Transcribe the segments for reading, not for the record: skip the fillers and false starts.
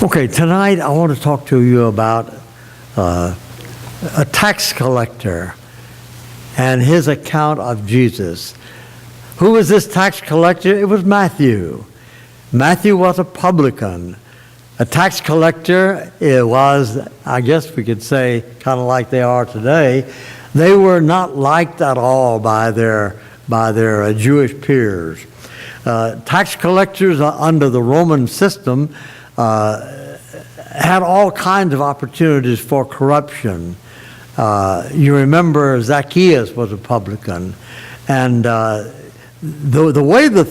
Okay, tonight I want to talk to you about a tax collector and his account of Jesus. Who was this tax collector? It was Matthew. Matthew was a publican. A tax collector, it was, I guess we could say, kind of like they are today. They were not liked at all by their Jewish peers. Tax collectors under the Roman system had all kinds of opportunities for corruption. You remember Zacchaeus was a publican, and the way the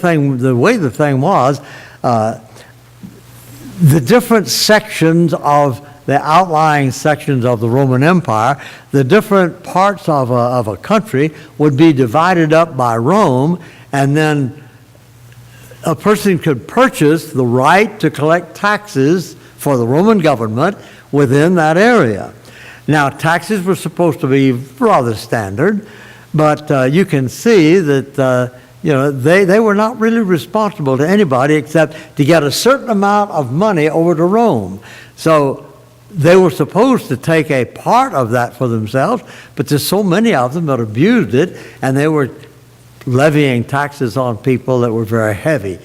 thing was, the different sections of the outlying sections of the Roman Empire, the different parts of a country would be divided up by Rome, and then a person could purchase the right to collect taxes for the Roman government within that area. Now, taxes were supposed to be rather standard, but you can see that they were not really responsible to anybody except to get a certain amount of money over to Rome. So they were supposed to take a part of that for themselves, but there's so many of them that abused it, and they were levying taxes on people that were very heavy.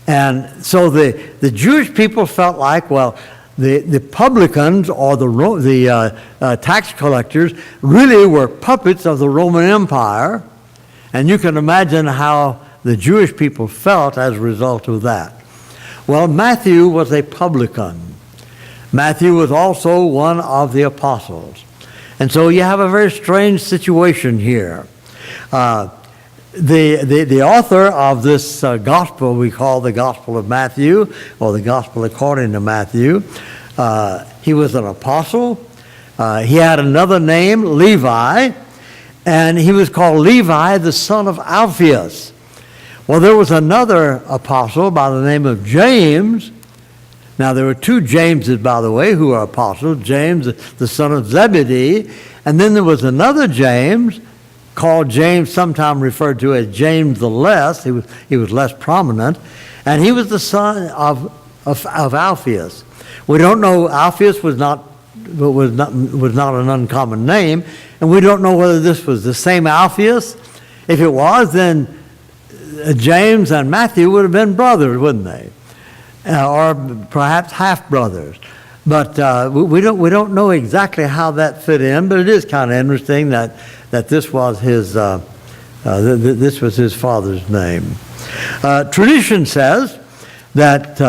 And so the Jewish people felt like, well, the publicans or the tax collectors really were puppets of the Roman Empire, and you can imagine how the Jewish people felt as a result of that. Well, Matthew was a publican. Matthew was also one of the apostles. And so you have a very strange situation here. The author of this gospel we call the Gospel of Matthew, or the Gospel according to Matthew, he was an apostle. He had another name, Levi, and he was called Levi, the son of Alphaeus. Well, there was another apostle by the name of James. Now, there were two Jameses, by the way, who were apostles, James, the son of Zebedee, and then there was another James called James, sometimes referred to as James the Less. He was less prominent, and he was the son of Alphaeus. We don't know, Alphaeus was not an uncommon name, and we don't know whether this was the same Alphaeus. If it was, then James and Matthew would have been brothers, wouldn't they? Or perhaps half brothers. But we don't know exactly how that fit in. But it is kind of interesting that this was his father's name. Tradition says that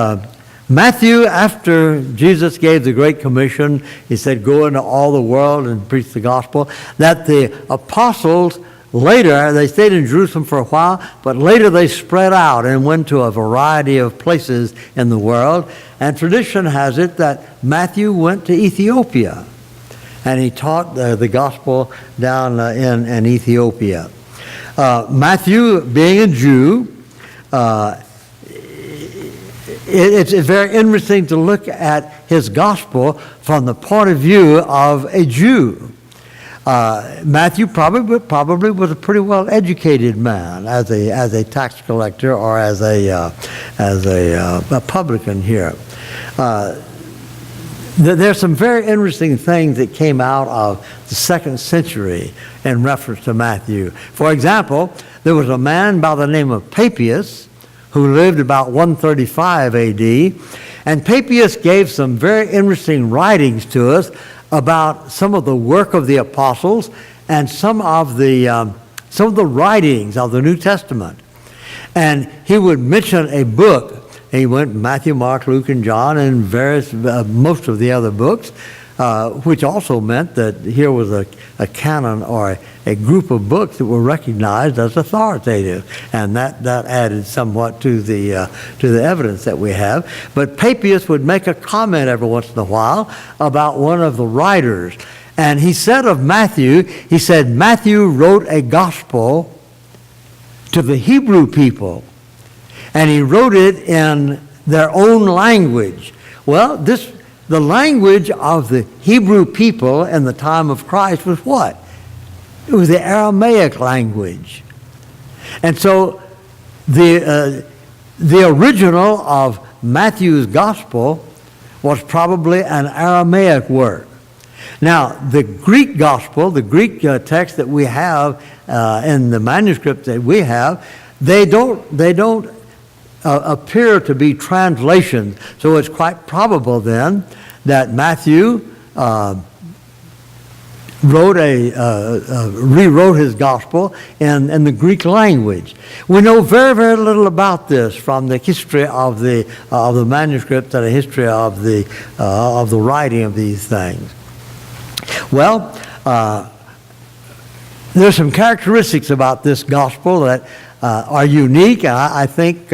Matthew, after Jesus gave the Great Commission, he said, "Go into all the world and preach the gospel." That the apostles later, they stayed in Jerusalem for a while, but later they spread out and went to a variety of places in the world. And tradition has it that Matthew went to Ethiopia, and he taught the gospel down in Ethiopia. Matthew, being a Jew, it's very interesting to look at his gospel from the point of view of a Jew. Matthew probably was a pretty well educated man as a tax collector or as a publican here. There's some very interesting things that came out of the 2nd century in reference to Matthew. For example, there was a man by the name of Paypious who lived about 135 A.D., and Paypious gave some very interesting writings to us about some of the work of the apostles and some of the writings of the New Testament. And he would mention a book. He went Matthew, Mark, Luke, and John, and most of the other books, which also meant that here was a canon or a group of books that were recognized as authoritative, and that added somewhat to the evidence that we have. But Paypious would make a comment every once in a while about one of the writers, and he said of Matthew, he said Matthew wrote a gospel to the Hebrew people, and he wrote it in their own language. Well, the language of the Hebrew people in the time of Christ was what? It was the Aramaic language. And so the original of Matthew's gospel was probably an Aramaic work. Now, the Greek gospel, the Greek text that we have in the manuscript that we have, they don't appear to be translations. So it's quite probable then that Matthew rewrote his gospel in the Greek language. We know very, very little about this from the history of the manuscript and the history of the writing of these things. Well, there's some characteristics about this gospel that are unique, and I think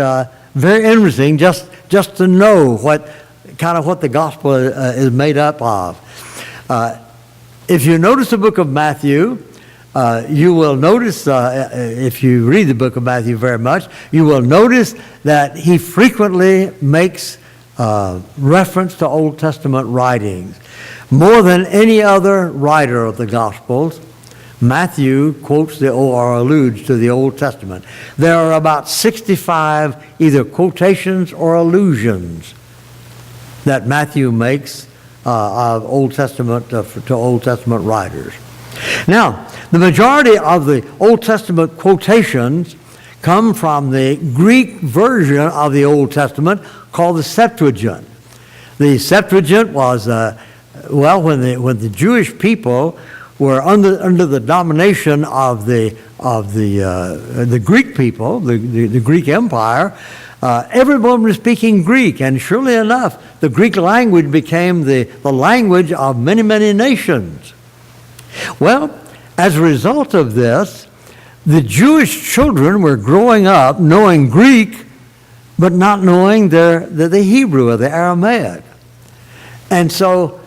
very interesting just to know what the gospel is made up of. If you notice the book of Matthew, you will notice, if you read the book of Matthew very much, you will notice that he frequently makes reference to Old Testament writings. More than any other writer of the Gospels, Matthew quotes or alludes to the Old Testament. There are about 65 either quotations or allusions that Matthew makes of Old Testament to Old Testament writers. Now, the majority of the Old Testament quotations come from the Greek version of the Old Testament called the Septuagint. The Septuagint was when the Jewish people were under the domination of the Greek people, the Greek Empire. Everyone was speaking Greek, and surely enough, the Greek language became the language of many, many nations. Well, as a result of this, the Jewish children were growing up knowing Greek, but not knowing the Hebrew or the Aramaic. And so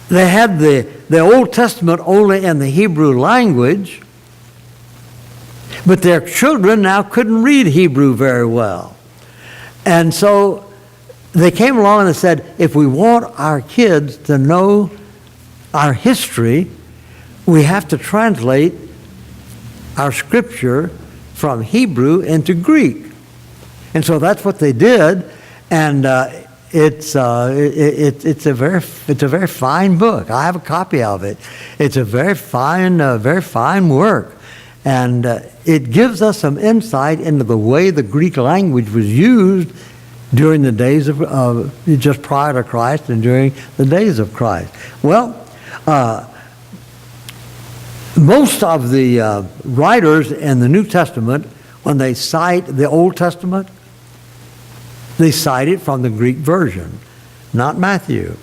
they had the Old Testament only in the Hebrew language, but their children now couldn't read Hebrew very well. And so they came along and said, if we want our kids to know our history, we have to translate our scripture from Hebrew into Greek. And so that's what they did, and it's a very fine book. I have a copy of it. It's a very fine work. And it gives us some insight into the way the Greek language was used during the days of just prior to Christ and during the days of Christ. Well, most of the writers in the New Testament, when they cite the Old Testament, they cite it from the Greek version, not Matthew.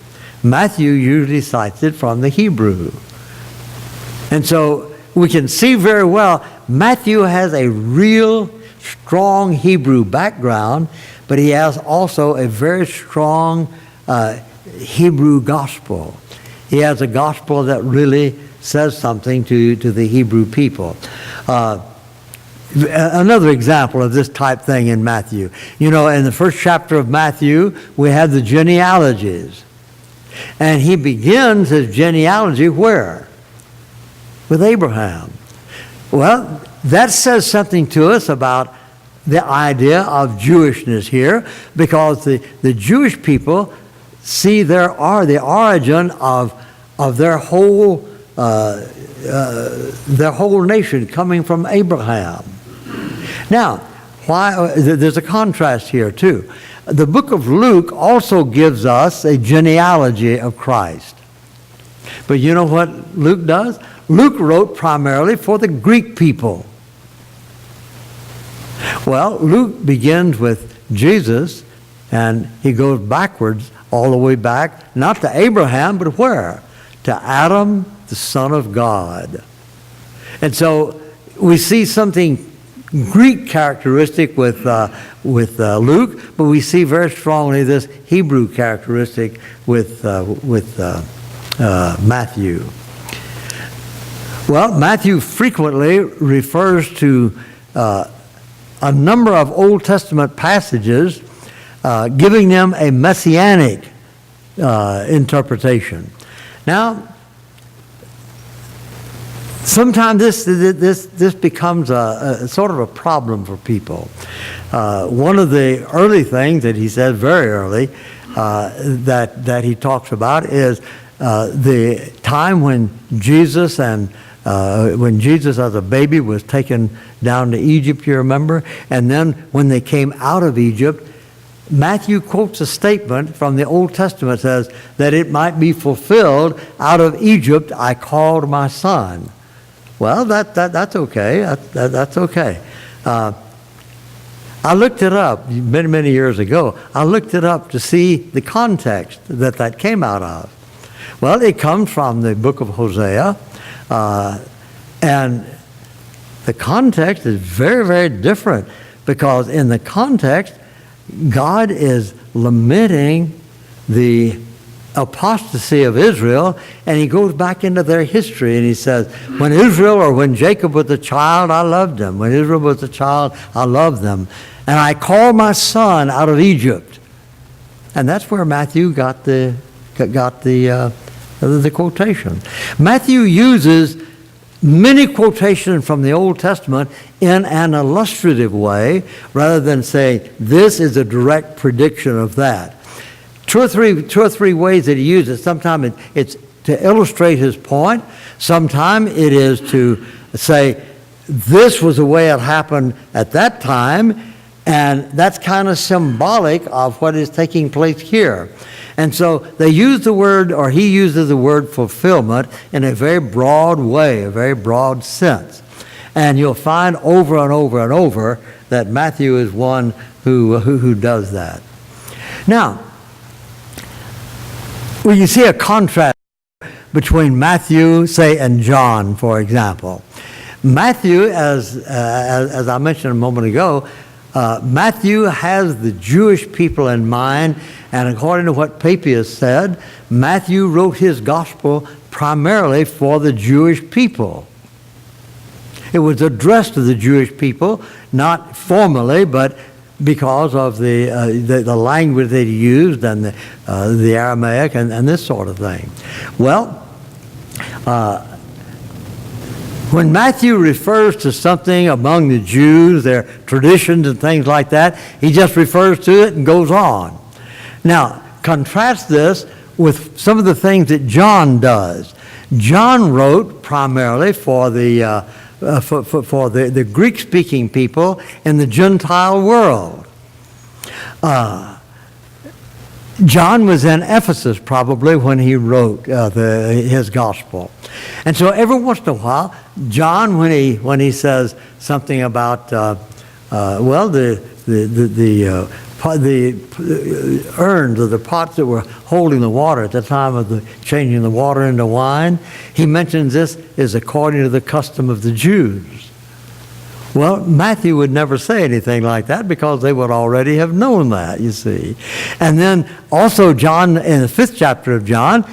Matthew usually cites it from the Hebrew. And so we can see very well Matthew has a real strong Hebrew background, but he has also a very strong Hebrew gospel. He has a gospel that really says something to the Hebrew people. Another example of this type thing in Matthew. You know, in the first chapter of Matthew, we have the genealogies. And he begins his genealogy where? With Abraham. Well, that says something to us about the idea of Jewishness here, because the Jewish people see the origin of their whole nation coming from Abraham. Now, why? There's a contrast here too. The book of Luke also gives us a genealogy of Christ. But you know what Luke does? Luke wrote primarily for the Greek people. Well, Luke begins with Jesus, and he goes backwards, all the way back, not to Abraham, but where? To Adam, the Son of God. And so we see something Greek characteristic with Luke, but we see very strongly this Hebrew characteristic with Matthew. Well, Matthew frequently refers to a number of Old Testament passages, giving them a Messianic interpretation. Now, sometimes this becomes a sort of a problem for people. One of the early things that he said very early that he talks about is the time when Jesus as a baby was taken down to Egypt, you remember? And then when they came out of Egypt, Matthew quotes a statement from the Old Testament, says that it might be fulfilled, out of Egypt I called my son. Well, that's okay. That's okay. I looked it up many, many years ago. I looked it up to see the context that came out of. Well, it comes from the book of Hosea, and the context is very, very different, because in the context, God is lamenting the apostasy of Israel, and he goes back into their history and he says, when Israel, or when Jacob was a child, I loved him. When Israel was a child, I loved them. And I called my son out of Egypt. And that's where Matthew got the quotation. Matthew uses many quotations from the Old Testament in an illustrative way, rather than saying this is a direct prediction of that. Two or three ways that he uses. Sometimes it's to illustrate his point. Sometimes it is to say this was the way it happened at that time, and that's kind of symbolic of what is taking place here. And so they use the word, or he uses the word fulfillment in a very broad way, a very broad sense. And you'll find over and over and over that Matthew is one who does that. Now, well, you see a contrast between Matthew, say, and John, for example. Matthew, as I mentioned a moment ago, Matthew has the Jewish people in mind, and according to what Paypious said, Matthew wrote his gospel primarily for the Jewish people. It was addressed to the Jewish people, not formally, but because of the language that he used, and the Aramaic and this sort of thing. Well, when Matthew refers to something among the Jews, their traditions and things like that, he just refers to it and goes on. Now, contrast this with some of the things that John does. John wrote primarily for the Greek-speaking people in the Gentile world. John was in Ephesus probably when he wrote his gospel. And so every once in a while, John, when he says something about, the urns or the pots that were holding the water at the time of the changing the water into wine, he mentions this is according to the custom of the Jews. Well, Matthew would never say anything like that, because they would already have known that, you see. And then also John, in the 5th chapter of John,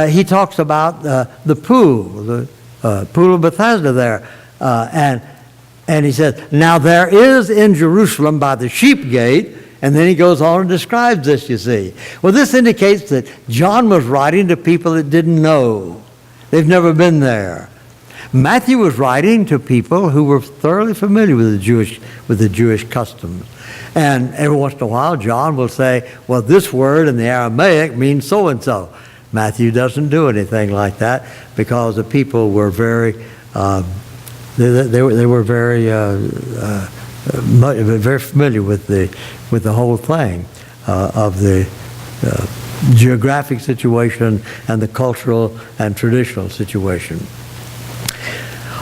he talks about the pool of Bethesda there. And he says, now there is in Jerusalem by the sheep gate, and then he goes on and describes this, you see. Well, this indicates that John was writing to people that didn't know. They've never been there. Matthew was writing to people who were thoroughly familiar with the Jewish customs. And every once in a while, John will say, well, this word in the Aramaic means so-and-so. Matthew doesn't do anything like that, because the people were very, they were very familiar with the whole thing of the geographic situation and the cultural and traditional situation.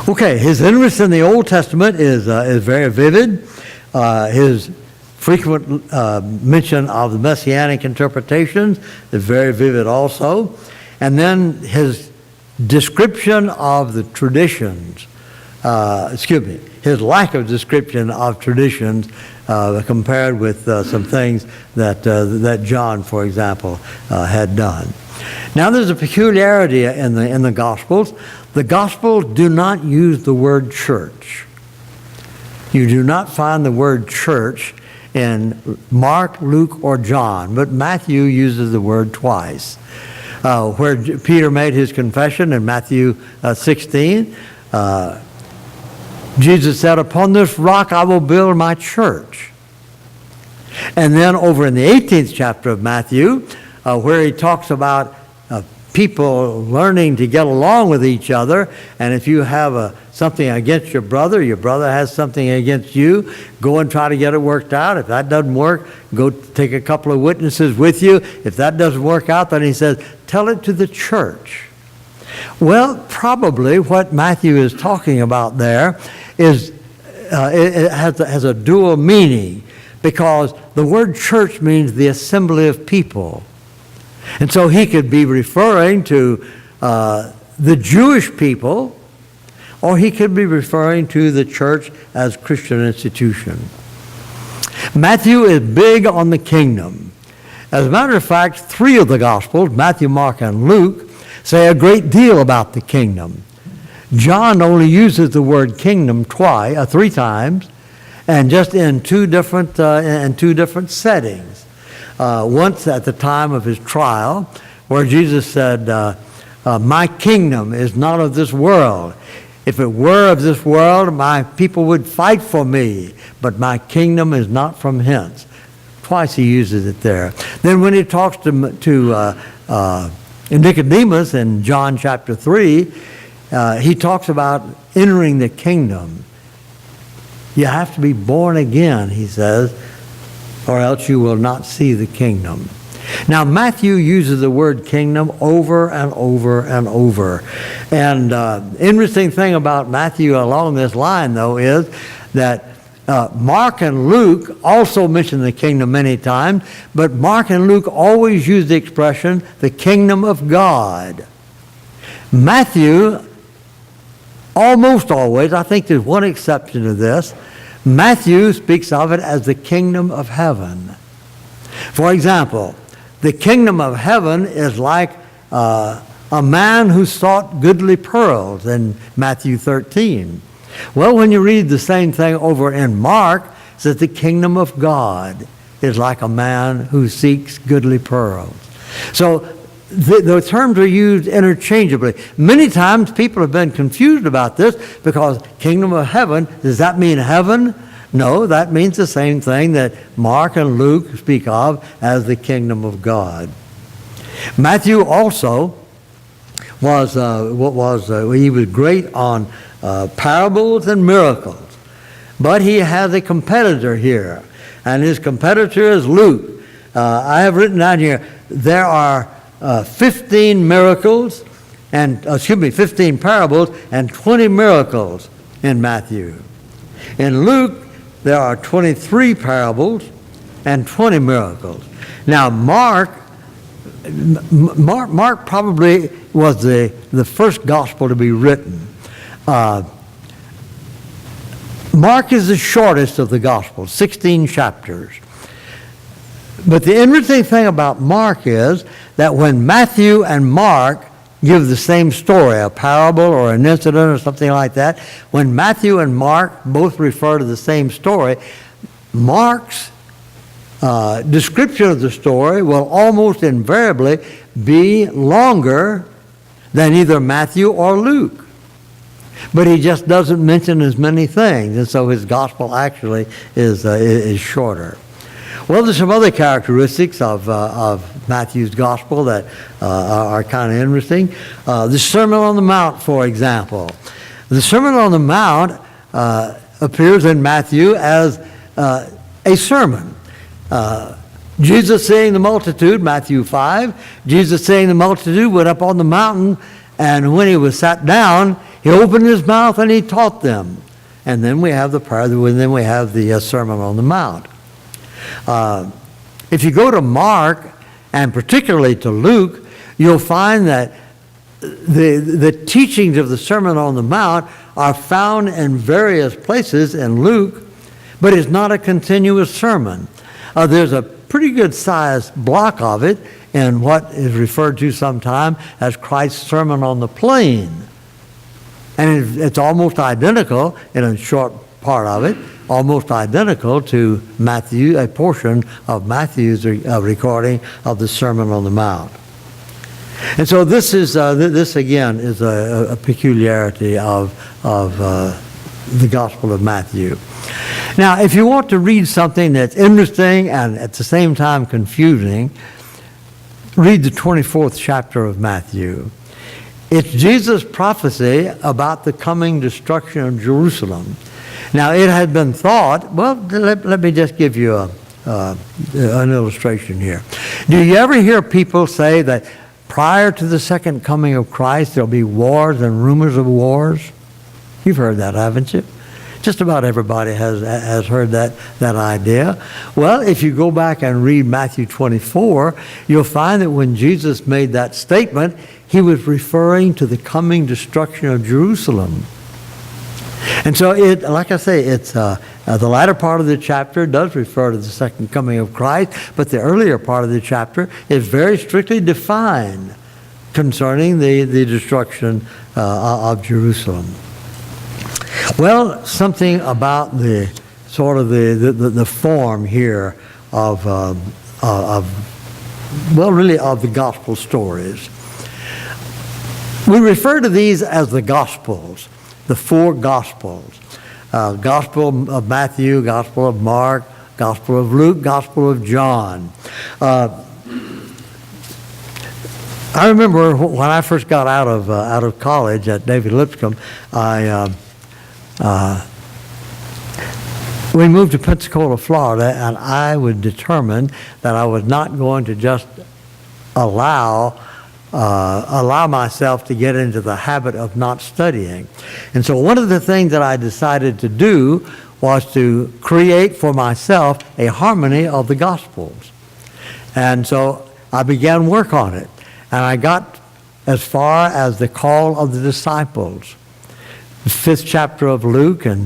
Okay, his interest in the Old Testament is very vivid. His frequent mention of the Messianic Interpretations is very vivid also. And then his description of the traditions, his lack of description of traditions compared with some things that John, for example, had done. Now, there's a peculiarity in the Gospels. The Gospels do not use the word church. You do not find the word church in Mark, Luke, or John, but Matthew uses the word twice. Where Peter made his confession in Matthew 16, Jesus said, upon this rock I will build my church. And then over in the 18th chapter of Matthew, where he talks about people learning to get along with each other, and if you have something against your brother has something against you, go and try to get it worked out. If that doesn't work, go take a couple of witnesses with you. If that doesn't work out, then he says, tell it to the church. Well, probably what Matthew is talking about there is it has a dual meaning, because the word church means the assembly of people. And so he could be referring to the Jewish people, or he could be referring to the church as Christian institution. Matthew is big on the kingdom. As a matter of fact, 3 of the Gospels, Matthew, Mark, and Luke, say a great deal about the kingdom. John only uses the word kingdom 3 times, and just in two different settings. Once at the time of his trial, where Jesus said, my kingdom is not of this world. If it were of this world, my people would fight for me, but my kingdom is not from hence. Twice he uses it there. Then when he talks to Nicodemus in John chapter 3, he talks about entering the kingdom. You have to be born again, he says, or else you will not see the kingdom. Now, Matthew uses the word kingdom over and over and over. And interesting thing about Matthew along this line, though, is that Mark and Luke also mention the kingdom many times, but Mark and Luke always use the expression, the kingdom of God. Matthew, almost always, I think there's one exception to this, Matthew speaks of it as the kingdom of heaven. For example, the kingdom of heaven is like a man who sought goodly pearls in Matthew 13. Well, when you read the same thing over in Mark, it says the kingdom of God is like a man who seeks goodly pearls. So the terms are used interchangeably. Many times people have been confused about this, because kingdom of heaven, does that mean heaven? No, that means the same thing that Mark and Luke speak of as the kingdom of God. Matthew also he was great on parables and miracles. But he has a competitor here, and his competitor is Luke. I have written down here, there are 15 miracles, 15 parables and 20 miracles in Matthew. In Luke, there are 23 parables and 20 miracles. Now, Mark probably was the first gospel to be written. Mark is the shortest of the gospels, 16 chapters. But the interesting thing about Mark is that when Matthew and Mark give the same story, a parable or an incident or something like that, when Matthew and Mark both refer to the same story, Mark's description of the story will almost invariably be longer than either Matthew or Luke. But he just doesn't mention as many things, and so his gospel actually is shorter. Well, there's some other characteristics of Matthew's gospel that are kind of interesting. The Sermon on the Mount, for example. The Sermon on the Mount appears in Matthew as a sermon. Jesus seeing the multitude, Matthew 5, Jesus seeing the multitude went up on the mountain, and when he was sat down, he opened his mouth and he taught them. And then we have the Sermon on the Mount. If you go to Mark, and particularly to Luke, you'll find that the teachings of the Sermon on the Mount are found in various places in Luke, but it's not a continuous sermon. There's a pretty good sized block of it in what is referred to sometimes as Christ's Sermon on the Plain. And it's almost identical, in a short part of it, almost identical to Matthew, a portion of Matthew's recording of the Sermon on the Mount. And so this again is a peculiarity of the Gospel of Matthew. Now, if you want to read something that's interesting and at the same time confusing, read the 24th chapter of Matthew. It's Jesus' prophecy about the coming destruction of Jerusalem. Now, it had been thought, well, let me just give you an illustration here. Do you ever hear people say that prior to the second coming of Christ, there'll be wars and rumors of wars? You've heard that, haven't you? Just about everybody has heard that idea. Well, if you go back and read Matthew 24, you'll find that when Jesus made that statement, he was referring to the coming destruction of Jerusalem. And so, like I say, it's the latter part of the chapter does refer to the second coming of Christ, but the earlier part of the chapter is very strictly defined concerning the destruction of Jerusalem. Well, something about the sort of the form here of the gospel stories. We refer to these as the Gospels, the four Gospels. Gospel of Matthew, Gospel of Mark, Gospel of Luke, Gospel of John. I remember when I first got out of college at David Lipscomb, we moved to Pensacola, Florida, and I was determined that I was not going to just allow myself to get into the habit of not studying. And so one of the things that I decided to do was to create for myself a harmony of the Gospels. And so I began work on it. And I got as far as the call of the disciples, the 5th chapter of Luke, I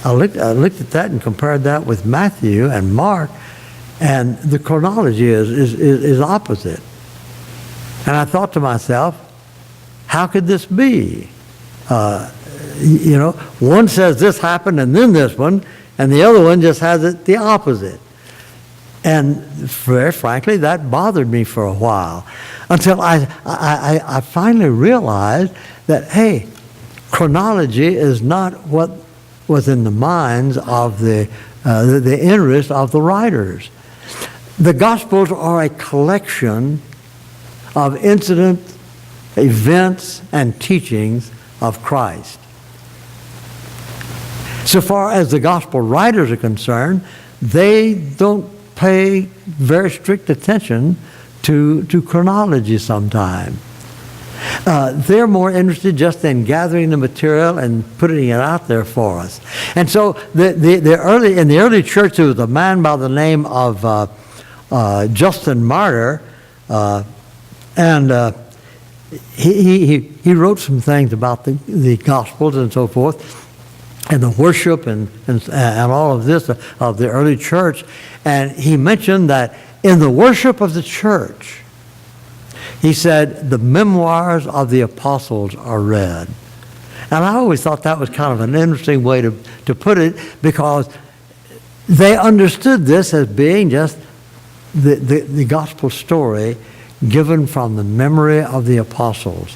looked at that and compared that with Matthew and Mark, and the chronology is opposite. And I thought to myself, how could this be? One says this happened and then this one, and the other one just has it the opposite. And very frankly, that bothered me for a while, until I finally realized that, hey, chronology is not what was in the minds of the interest of the writers. The Gospels are a collection of incidents, events, and teachings of Christ. So far as the Gospel writers are concerned, they don't pay very strict attention to chronology sometimes. They're more interested just in gathering the material and putting it out there for us. And so in the early church, there was a man by the name of Justin Martyr, and he wrote some things about the Gospels and so forth, and the worship and all of this of the early church. And he mentioned that in the worship of the church, he said, the memoirs of the apostles are read. And I always thought that was kind of an interesting way to put it, because they understood this as being just the gospel story given from the memory of the apostles.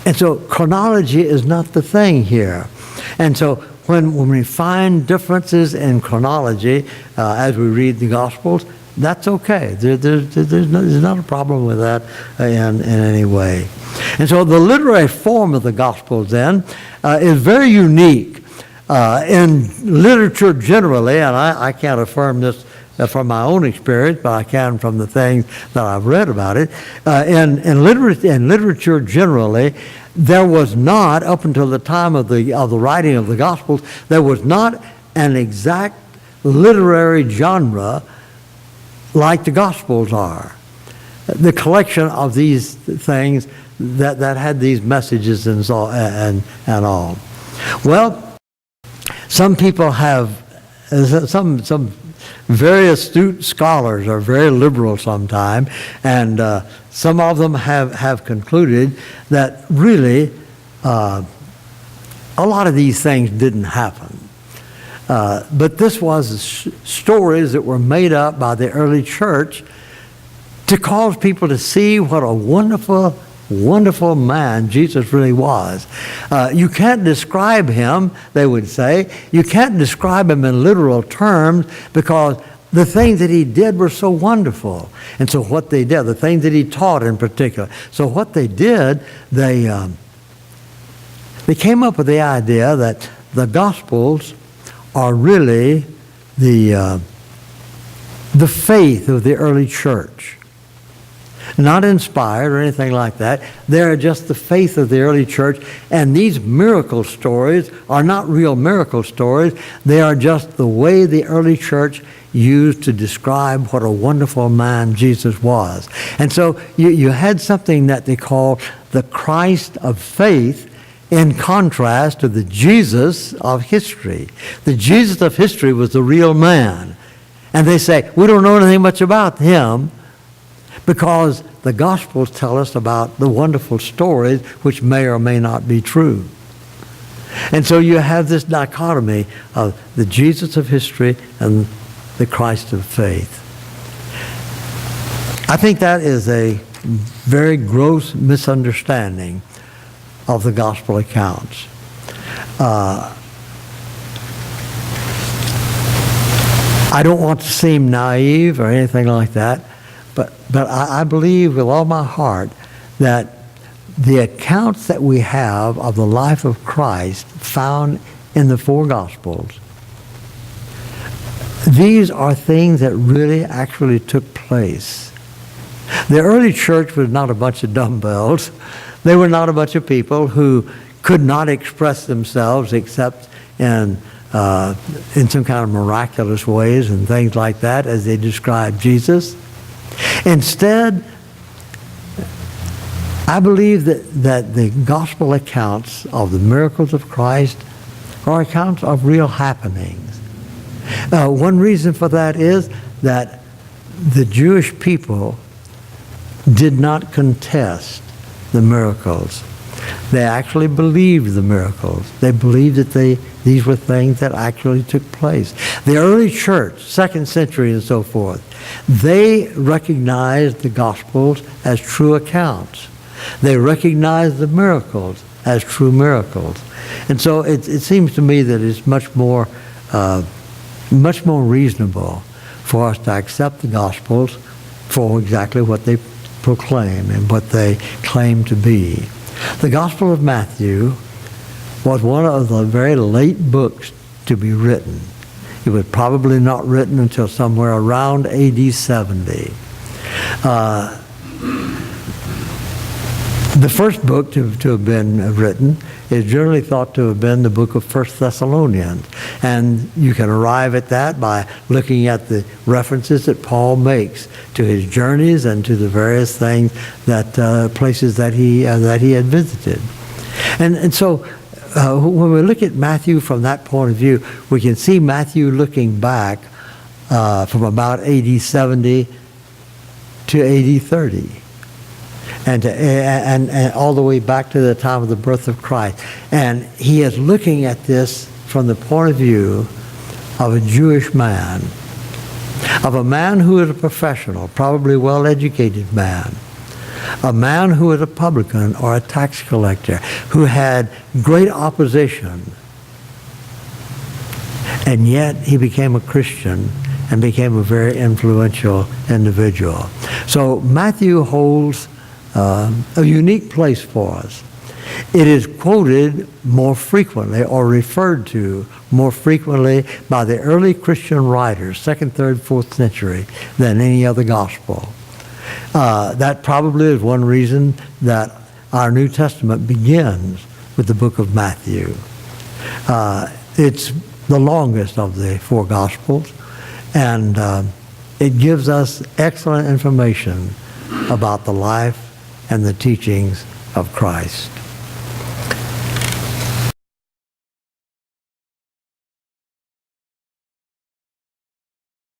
And so chronology is not the thing here. And so when we find differences in chronology as we read the Gospels, that's okay. There's not a problem with that in any way. And so the literary form of the Gospels then is very unique. In literature generally, and I can't affirm this from my own experience, but I can from the things that I've read about it. In literature generally, there was not, up until the time of the writing of the Gospels, there was not an exact literary genre like the Gospels are. The collection of these things that had these messages and all. Well, some people have, some very astute scholars are very liberal sometimes, and some of them have concluded that really a lot of these things didn't happen. But this was stories that were made up by the early church to cause people to see what a wonderful wonderful man Jesus really was. You can't describe him, they would say. You can't describe him in literal terms because the things that he did were so wonderful. And so what they did, the things that he taught in particular. So what they did, they came up with the idea that the Gospels are really the faith of the early church. Not inspired or anything like that. They're just the faith of the early church. And these miracle stories are not real miracle stories. They are just the way the early church used to describe what a wonderful man Jesus was. And so you had something that they call the Christ of faith in contrast to the Jesus of history. The Jesus of history was the real man. And they say, we don't know anything much about him, because the Gospels tell us about the wonderful stories which may or may not be true. And so you have this dichotomy of the Jesus of history and the Christ of faith. I think that is a very gross misunderstanding of the Gospel accounts. I don't want to seem naive or anything like that, but I believe with all my heart that the accounts that we have of the life of Christ found in the four Gospels, these are things that really actually took place. The early church was not a bunch of dumbbells. They were not a bunch of people who could not express themselves except in some kind of miraculous ways and things like that as they describe Jesus. Instead, I believe that the gospel accounts of the miracles of Christ are accounts of real happenings. One reason for that is that the Jewish people did not contest the miracles. They actually believed the miracles. They believed that these were things that actually took place. The early church, second century and so forth, they recognized the Gospels as true accounts. They recognized the miracles as true miracles. And so it seems to me that it's much more reasonable for us to accept the Gospels for exactly what they proclaim and what they claim to be. The Gospel of Matthew was one of the very late books to be written. It was probably not written until somewhere around AD 70. The first book to have been written is generally thought to have been the book of 1 Thessalonians. And you can arrive at that by looking at the references that Paul makes to his journeys and to the various things that places that he had visited. And so when we look at Matthew from that point of view, we can see Matthew looking back from about AD 70 to AD 30. And all the way back to the time of the birth of Christ. And he is looking at this from the point of view of a Jewish man, of a man who is a professional, probably well-educated man, a man who is a publican or a tax collector, who had great opposition, and yet he became a Christian and became a very influential individual. So Matthew holds a unique place for us. It is quoted more frequently or referred to more frequently by the early Christian writers, 2nd, 3rd, 4th century, than any other gospel. That probably is one reason that our New Testament begins with the book of Matthew. It's the longest of the four gospels, and it gives us excellent information about the life and the teachings of Christ.